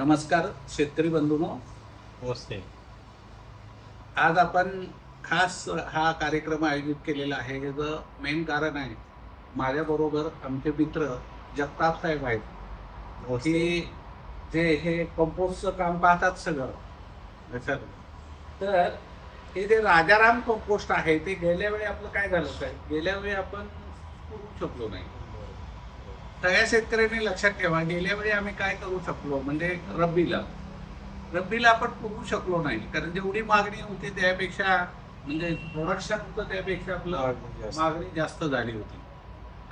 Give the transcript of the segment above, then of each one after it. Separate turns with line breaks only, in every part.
नमस्कार शेतकरी बंधूंनो.
नमस्ते.
आज आपण खास हा कार्यक्रम आयोजित केलेला आहे. याचं मेन कारण आहे, माझ्याबरोबर आमचे मित्र जगताप साहेब आहेत,
नमस्ते.
की जे हे कंपोस्टचं काम पाहतात सगळं. अच्छा. तर हे जे राजाराम कंपोस्ट आहे, ते गेल्या वेळी आपलं काय झालं साहेब, गेल्या वेळी आपण करू शकलो नाही. सगळ्या शेतकऱ्यांनी लक्षात ठेवा, गेल्या वेळी आम्ही काय करू शकलो म्हणजे रब्बीला आपण पुरू शकलो नाही, कारण जेवढी मागणी होती त्यापेक्षा म्हणजे प्रोडक्शन होतं त्यापेक्षा आपलं मागणी जास्त झाली होती.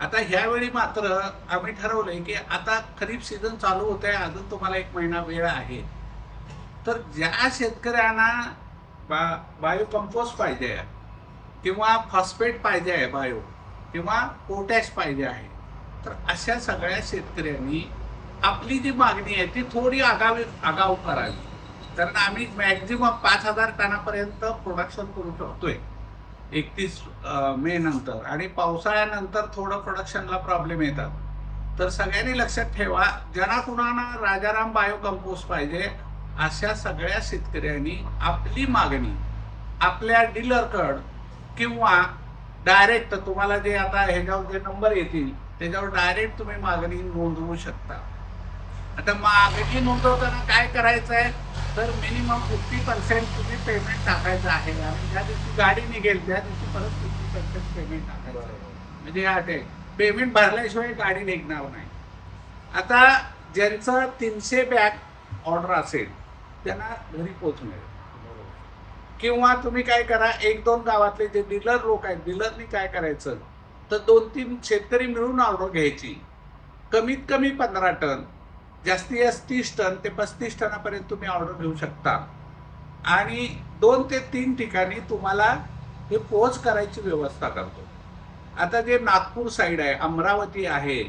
आता ह्यावेळी मात्र आम्ही ठरवलंय की आता खरीप सीझन चालू होत आहे, अजून तुम्हाला 1 महिना वेळ आहे. तर ज्या शेतकऱ्यांना बायो कंपोस्ट पाहिजे आहे किंवा फॉस्फेट पाहिजे आहे, बायो किंवा पोटॅश पाहिजे आहे, तर अशा सगळ्या शेतकऱ्यांनी आपली जी मागणी आहे ती थोडी आगाऊ करावी. कारण आम्ही मॅक्झिमम 5,000 टनापर्यंत प्रोडक्शन करू शकतोय 31 मे नंतर, आणि पावसाळ्यानंतर थोडं प्रोडक्शनला प्रॉब्लेम येतात. तर सगळ्यांनी लक्षात ठेवा, ज्यांना कुणाला राजाराम बायो कंपोस्ट पाहिजे अशा सगळ्या शेतकऱ्यांनी आपली मागणी आपल्या डीलरकड किंवा डायरेक्ट तुम्हाला जे आता ह्याच्यावर जे नंबर येतील त्याच्यावर डायरेक्ट तुम्ही मागणी नोंदवू शकता. आता मागणी नोंदवताना काय करायचं आहे, तर मिनिमम 50% तुम्ही पेमेंट टाकायचं आहे, आणि ज्या दिवशी गाडी निघेल त्या दिवशी परत 50% पेमेंट टाकायचं आहे. म्हणजे हे पेमेंट भरल्याशिवाय गाडी निघणार नाही. आता ज्यांचं 300 बॅग ऑर्डर असेल त्यांना घरी पोहोचणार, किंवा तुम्ही काय करा, 1-2 गावातले जे डीलर लोक आहेत, डीलरनी काय करायचं, तर 2-3 शेतकरी मिळून ऑर्डर घ्यायची. कमीत कमी 15 टन, जास्तीत जास्त 30 टन ते 35 टनापर्यंत तुम्ही ऑर्डर घेऊ शकता, आणि 2 ते 3 ठिकाणी तुम्हाला हे पोच करायची व्यवस्था करतो. आता जे नागपूर साईड आहे, अमरावती आहे,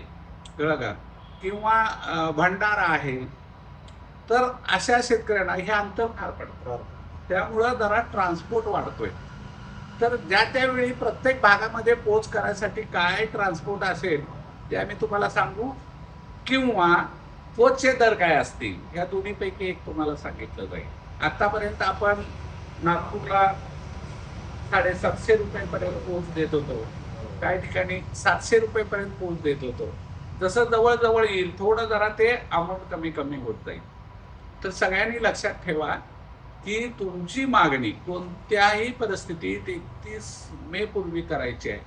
कळलं का, किंवा भंडारा आहे, तर अशा शेतकऱ्यांना हे अंतर फार पडतं, त्यामुळं जरा ट्रान्सपोर्ट वाढतोय. तर ज्या त्यावेळी प्रत्येक भागामध्ये पोच करायसाठी काय ट्रान्सपोर्ट असेल ते आम्ही तुम्हाला सांगू, किंवा पोचचे दर काय असतील या दोन्हीपैकी एक तुम्हाला सांगितलं जाईल. आतापर्यंत आपण नागपूरला 750 रुपयापर्यंत पोच देत होतो, काही ठिकाणी 700 रुपयेपर्यंत पोच देत होतो. जसं जवळ येईल थोडं जरा ते अमाऊंट कमी कमी होत जाईल. तर सगळ्यांनी लक्षात ठेवा की तुमची मागणी कोणत्याही परिस्थितीत 31 मे पूर्वी करायची आहे,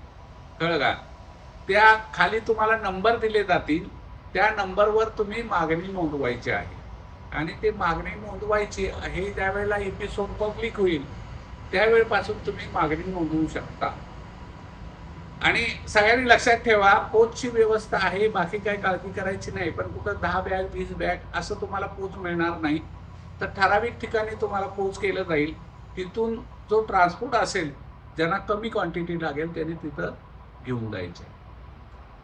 कळलं का. त्या खाली तुम्हाला नंबर दिले जातील, त्या नंबरवर तुम्ही मागणी नोंदवायची आहे, आणि ते मागणी नोंदवायची हे ज्यावेळेला एपिसोड पब्लिक होईल त्यावेळेपासून तुम्ही मागणी नोंदवू शकता. आणि सगळ्यांनी लक्षात ठेवा, पोचची व्यवस्था आहे, बाकी काही काळजी करायची नाही. पण कुठं 10 बॅग 20 बॅग असं तुम्हाला पोच मिळणार नाही. तर ठराविक ठिकाणी तुम्हाला पोच केलं जाईल. तिथून जो ट्रान्सपोर्ट असेल, ज्यांना कमी क्वांटिटी लागेल त्यांनी तिथं घेऊन जायचे.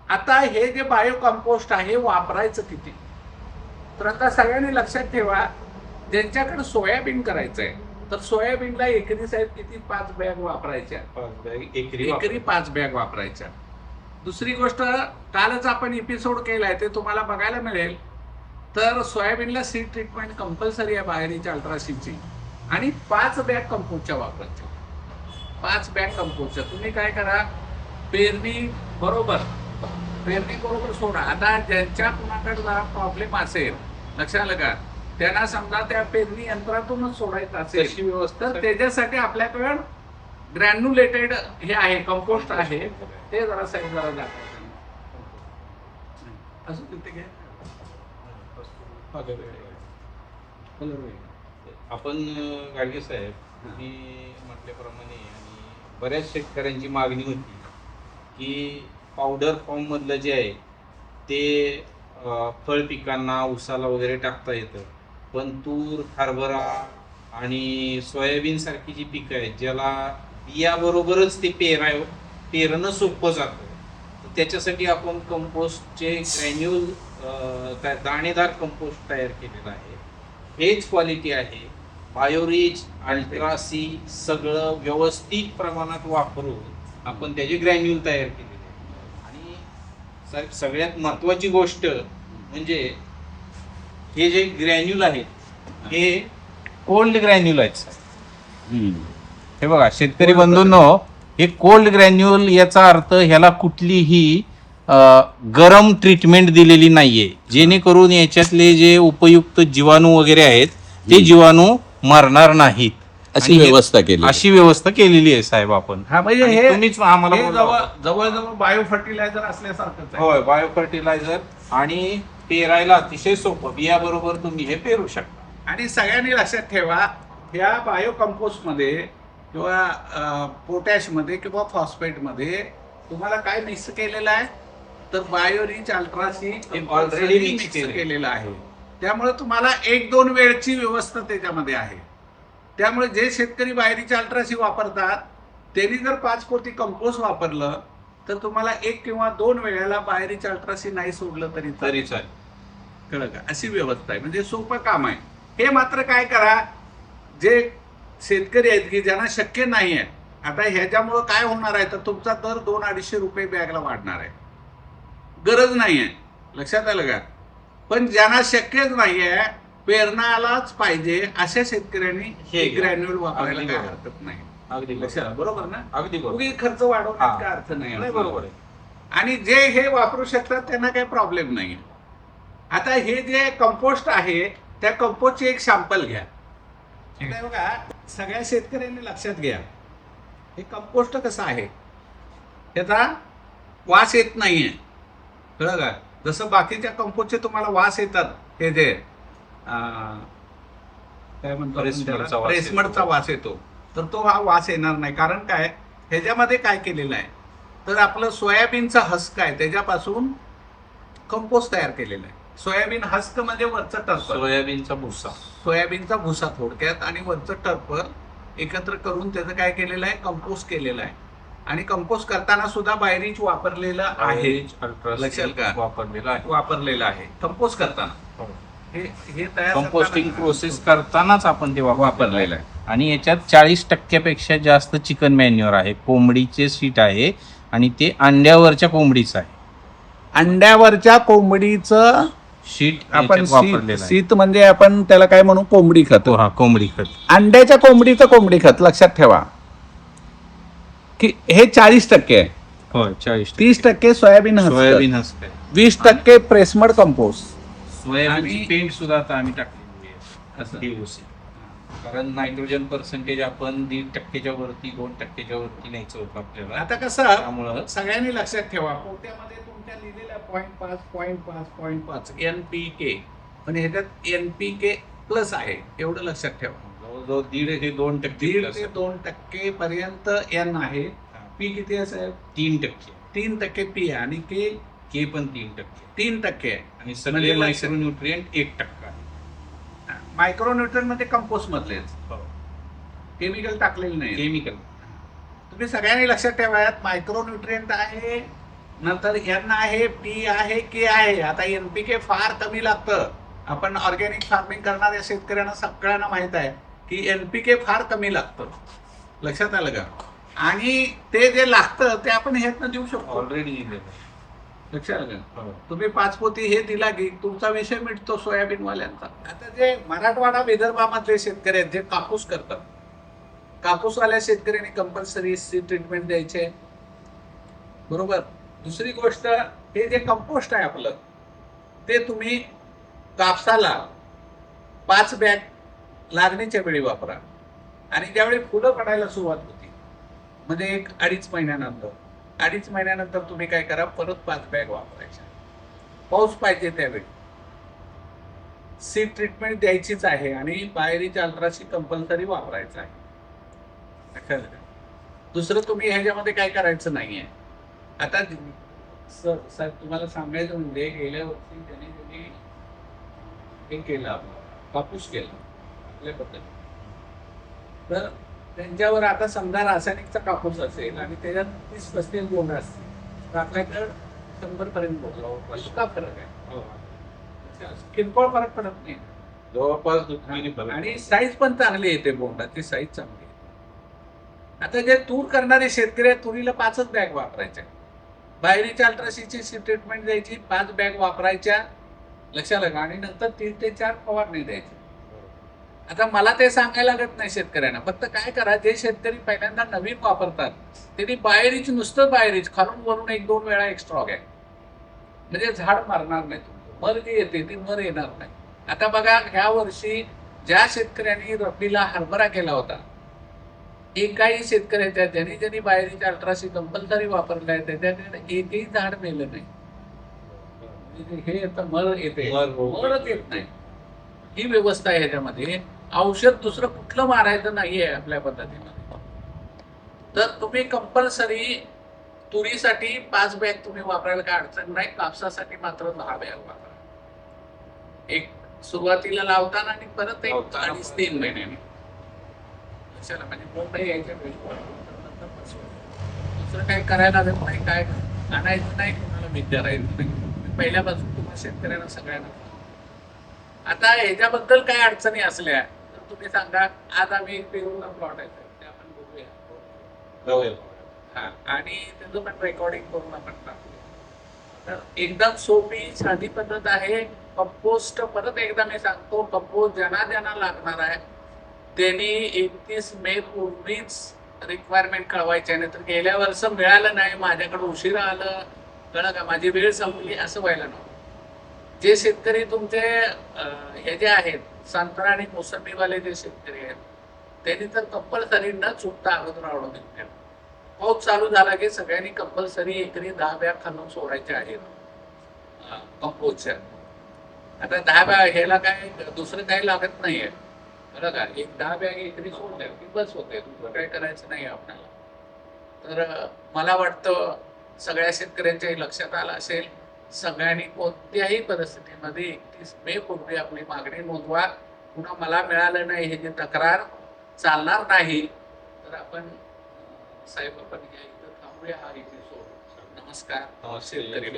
आता हे जे बायो कंपोस्ट आहे वापरायचं किती, तर आता सगळ्यांनी लक्षात ठेवा, ज्यांच्याकडे सोयाबीन करायचं आहे तर सोयाबीनला एकरी साहेब किती 5 बॅग वापरायच्या,
5 बॅग
एकरी 5 बॅग वापरायच्या. दुसरी गोष्ट, कालच आपण एपिसोड केलाय ते तुम्हाला बघायला मिळेल. तर सोयाबीनला सीड ट्रीटमेंट कंपल्सरी आहे बाहेरची अल्ट्रासीची, आणि 5 बॅग कंपोस्टच्या वापरायच्या. 5 बॅग कंपोस्टच्या. तुम्ही काय करा, पेरणी बरोबर सोडा. आता ज्यांच्या कुणाकडे जरा प्रॉब्लेम असेल, लक्षात आलं का, त्यांना समजा त्या पेरणी यंत्रातूनच सोडायचं असेल व्यवस्था, तर त्याच्यासाठी आपल्याकडे ग्रॅन्युलेटेड हे आहे, कंपोस्ट आहे, ते जरा साईड जरा दाखवायचं असं तिथे घ्या.
आपण गाडगे साहेब तुम्ही म्हटल्याप्रमाणे, आणि बऱ्याच शेतकऱ्यांची मागणी होती की पावडर फॉर्म मधलं जे आहे ते फळ पिकांना उसाला वगैरे टाकता येतं, पण तूर, हरभरा आणि सोयाबीन सारखी जी पिकं आहेत ज्याला बियाबरोबरच ते पेरणं सोपं जातं, तर त्याच्यासाठी आपण कंपोस्टचे ग्रॅन्युल दाणेदार कंपोस्ट तयार केलेला आहे. हेच क्वालिटी आहे. बायोरिच, अल्ट्रासी सगळं व्यवस्थित प्रमाणात वापरून आपण त्याचे ग्रॅन्युल तयार केलेले आहे. आणि सगळ्यात महत्वाची गोष्ट म्हणजे हे जे ग्रॅन्युल आहेत हे कोल्ड ग्रॅन्युल आहेत. हे बघा शेतकरी बंधूंनो, हे कोल्ड ग्रॅन्युल याचा अर्थ ह्याला कुठलीही गरम ट्रीटमेंट दिलेली नाहीये, जेणेकरून याच्यातले जे उपयुक्त जीवाणू वगैरे आहेत ते जीवाणू मरणार नाहीत.
अशी
आणि
व्यवस्था केली.
अशी व्यवस्था केलेली आहे साहेब आपण.
हा म्हणजे
आणि
हे
तुम्हीच आम्हाला
हे
बोलला होता.
जवळजवळ बायो फर्टिलायझर असल्यासारखंच आहे.
होय, बायो फर्टिलायझर आणि पेरायला अतिशय सोपं. बियाबरोबर तुम्ही हे पेरू शकता.
आणि सगळ्यांनी लक्षात ठेवा, या बायो कंपोस्ट मध्ये किंवा पोटॅश मध्ये किंवा फॉस्फेट मध्ये तुम्हाला काय मिक्स केलेलं आहे, तर बायो रिच अल्ट्रासी
already mix
मिक्स
केलंय.
केलेलं आहे. त्यामुळे तुम्हाला 1-2 वेळची व्यवस्था त्याच्यामध्ये आहे. त्यामुळे जे शेतकरी बाहेरीचे अल्ट्रासी वापरतात त्यांनी जर 5 पोती कंपोस्ट वापरलं तर तुम्हाला 1 किंवा 2 वेळेला बाहेरीचे अल्ट्रासी नाही सोडलं तरी
तरी चालेल.
कळलं का? अशी व्यवस्था आहे, म्हणजे सोपं काम आहे. हे मात्र काय करा, जे शेतकरी आहेत की ज्यांना शक्य नाही आहे, आता ह्याच्यामुळं काय होणार आहे, तर तुमचा दर 200-250 रुपये बॅगला वाढणार आहे. गरज नाही आहे, लक्षात आलं का? पण ज्यांना शक्यच नाही आहे, पेरणालाच पाहिजे, अशा शेतकऱ्यांनी
हे
ग्रॅन्युअल वापरायला
अगदी
काय
बरोबर.
हरकत नाही.
अगदी
लक्षात आलं, बरोबर ना?
अगदी बरोबर.
उगीच खर्च वाढवण्यात
हा.
काय अर्थ नाही.
नाही, बरोबर आहे.
आणि जे हे वापरू शकतात त्यांना काही प्रॉब्लेम नाही. आता हे जे कंपोस्ट आहे त्या कंपोस्टची एक सॅम्पल घ्या. आता बघा, सगळ्या शेतकऱ्यांनी लक्षात घ्या, हे कंपोस्ट कसं आहे, त्याचा वास येत नाहीये, कळलं का? जसं बाकीच्या कंपोस्टचे तुम्हाला वास येतात, हे जे काय म्हणतो
प्रेसमडचा वास
प्रेसमडचा वास येतो, तर तो हा वास येणार नाही. कारण काय, ह्याच्यामध्ये काय केलेलं आहे, तर आपलं सोयाबीनचा हस्क आहे त्याच्यापासून कंपोस्ट तयार केलेला आहे. सोयाबीन हस्क म्हणजे वरचं टर्फ,
सोयाबीनचा भुसा.
सोयाबीनचा भुसा थोडक्यात, आणि वरचं टर्फ एकत्र करून त्याचं काय केलेलं आहे, कंपोस्ट केलेलं आहे. आणि कंपोस्ट करताना सुद्धा बायरिच वापरलेलं आहे, लक्षात का? वापरलेलं आहे कंपोस्ट करताना. हे तयार
कंपोस्टिंग
करताना
प्रोसेस करतानाच आपण ते
वापरलेलं आहे.
आणि याच्यात 40% जास्त चिकन मॅन्युअर आहे, कोंबडीचे शीट आहे, आणि ते अंड्यावरच्या कोंबडीचं आहे.
अंड्यावरच्या कोंबडीचं
शीट
आपण
वापरलेलं आहे.
शीत म्हणजे आपण त्याला काय म्हणू, कोंबडी खत.
हा, कोंबडी खत.
अंड्याच्या कोंबडीचं कोंबडी खत. लक्षात ठेवा की हे 40% आहे.
होय, 40%.
30% सोयाबीन हस्क,
सोयाबीन हस्क आहे.
20% प्रेसमड कंपोस्ट.
सोयाबीनची
आणि-
पेंट सुद्धा आता आम्ही टाकलेली आहे.
असं.
DOC. कारण नायट्रोजन पर्सेंटेज आपण 1%च्या वरती 2%च्या वरती न्यायचं होतं आपल्याला.
आता कसं,
त्यामुळं
सगळ्यांनी लक्षात ठेवा, पोत्यामध्ये तुमच्या लिहिलेल्या 0.5 NPK, पण ह्याच्यात NPK प्लस आहे, एवढं लक्षात ठेवा.
जवळजवळ 1.5 ते 2%
1.5 ते 2% पर्यंत N आहे. पी किती असेल,
3%.
3% पी आहे, आणि
के पण 3%.
3% आहे.
आणि सगळे
म्हणजे लक्षात-
मायक्रोन्यूट्रिएंट 1% आहे.
मायक्रोन्यूट्रन मध्ये कंपोस्ट मधलेच, केमिकल टाकलेलं नाही.
केमिकल.
तुम्ही सगळ्यांनी लक्षात ठेवायात, मायक्रोन्यूट्रिएंट आहे, नंतर एन आहे, पी आहे, के आहे. आता NPK फार कमी लागतं. आपण ऑर्गॅनिक फार्मिंग करणाऱ्या शेतकऱ्यांना सगळ्यांना माहित आहे की NPK फार कमी लागतं. लक्षात आलं का? आणि ते जे लागतं ते आपण ह्यातनं देऊ शकतो.
ऑलरेडी दिलेलं आहे.
लक्षात आलं का?
हो.
तुम्ही 5 पोती हे दिला की तुमचा विषय मिटतो सोयाबीन वाल्यांचा. आता जे मराठवाडा विदर्भामधले शेतकरी आहेत जे कापूस करतात, कापूसवाल्या शेतकऱ्यांनी कंपल्सरी सीड ट्रीटमेंट द्यायचे, बरोबर. दुसरी गोष्ट, हे जे कंपोस्ट आहे आपलं, ते तुम्ही कापसाला 5 बॅग लागणीच्या वेळी वापरा, आणि ज्यावेळी फुलं पडायला सुरुवात होती, म्हणजे 1-2.5 महिन्यानंतर, 2.5 महिन्यानंतर तुम्ही काय करा, परत 5 बॅग वापरायच्या. पाऊस पाहिजे त्यावेळी सीड ट्रीटमेंट द्यायचीच आहे, आणि बाहेरीच्या अल्ट्राशी कंपल्सरी वापरायचं आहे. लक्षात आलं? दुसरं तुम्ही ह्याच्यामध्ये काय करायचं नाहीये. आता सर तुम्हाला सांगायचं म्हणजे, गेल्या वर्षी त्यांनी हे केलं, आपलं कापूस केला आपल्या पद्धतीने. तर त्यांच्यावर आता समजा रासायनिकचा कापूस असेल आणि त्याच्यात 30-35 बोंड असतील, तर आपल्याकडे 100 पर्यंत पोहोचला. इतका फरक आहे, किरकोळ फरक पडत नाही,
जवळपास दुखणी फरक.
आणि साईज पण चांगली येते, बोंडाची साईज चांगली येते. आता जे तूर करणारे शेतकरी आहेत, तुरीला 5च बॅग वापरायच्या, बाहेरीच्या अल्ट्राशीची ट्रीटमेंट द्यायची, 5 बॅग वापरायच्या, लक्षात आलं का? आणि नंतर 3 ते 4 फवारणी द्यायची. आता मला ते सांगायला लागत नाही शेतकऱ्यांना, फक्त काय करा, जे शेतकरी पहिल्यांदा नवीन वापरतात त्यांनी बाहेरीच, नुसतं बाहेरीच खालून वरून 1-2 वेळा एक्स्ट्रा घ्या, म्हणजे झाड मरणार नाही तुमचं. मर जी येते ती मर येणार नाही. आता बघा, ह्या वर्षी ज्या शेतकऱ्यांनी रब्बीला हरभरा केला होता, एकाही शेतकऱ्याच्या ज्यांनी ज्यांनी बाहेरची अल्ट्रासी कंपल्सरी वापरलाय त्याच्याने एकही झाड मेलं नाही. म्हणजे हे आता मर येते, मरच येत नाही. ही व्यवस्था आहे ह्याच्यामध्ये. औषध दुसरं कुठलं मारायचं नाहीये आपल्या पद्धतीमध्ये. तर तुम्ही कंपल्सरी तुरीसाठी 5 बॅग तुम्ही वापरायला काय अडचण नाही, कापसासाठी मात्र 10 बॅग वापरा. एक सुरुवातीला लावताना आणि परत एक 2.5-3 महिन्यांनी. कशाला, म्हणजे मुंबई यायच्या वेळी दुसरं काही करायला लागत नाही, काय आणायचं नाही, कोणाला विचारायचं नाही. पहिल्यापासून तुम्हाला शेतकऱ्यांना सगळ्यांना. आता ह्याच्याबद्दल काय अडचणी असल्या तर तुम्ही सांगा. आज आम्ही एक पेरूला प्लॉट आहे ते आपण बघूया. हा, आणि त्याचं पण रेकॉर्डिंग करून आपण टाकूया. तर एकदम सोपी साधी पद्धत आहे. कंपोस्ट, परत एकदा मी सांगतो, कंपोस्ट ज्यांना ज्यांना लागणार आहे त्यांनी 31 मे पूर्वीच रिक्वायरमेंट कळवायची. नाही तर गेल्या वर्ष मिळालं नाही, माझ्याकडे उशिरा आलं, कळलं का, माझी वेळ संपली, असं व्हायला नको. जे शेतकरी तुमचे हे जे आहेत संत्रा आणि मोसंबीवाले जे शेतकरी आहेत त्यांनी तर कंपल्सरी न चुकता अगोदर आवडून घेतल्या. पाऊस चालू झाला की सगळ्यांनी कंपल्सरी एकरी 10 बॅग खालून सोडायच्या आहेत कंपोस्टच्या. आता 10 बॅग ह्याला काय दुसरं काही लागत नाहीये, बरं का. एक 10 बॅग एकरी सोडल्या की बस होते, दुसरं काही करायचं नाही आपल्याला. तर मला वाटतं सगळ्या शेतकऱ्यांच्याही लक्षात आलं असेल. सगळ्यांनी कोणत्याही परिस्थितीमध्ये 31 मे पूर्वी आपली मागणी नोंदवा. पुन्हा मला मिळालं नाही हे जे तक्रार चालणार नाही. तर आपण साहेब, आपण या इथं थांबूया हा एपिसोड. नमस्कार. शेतकरी.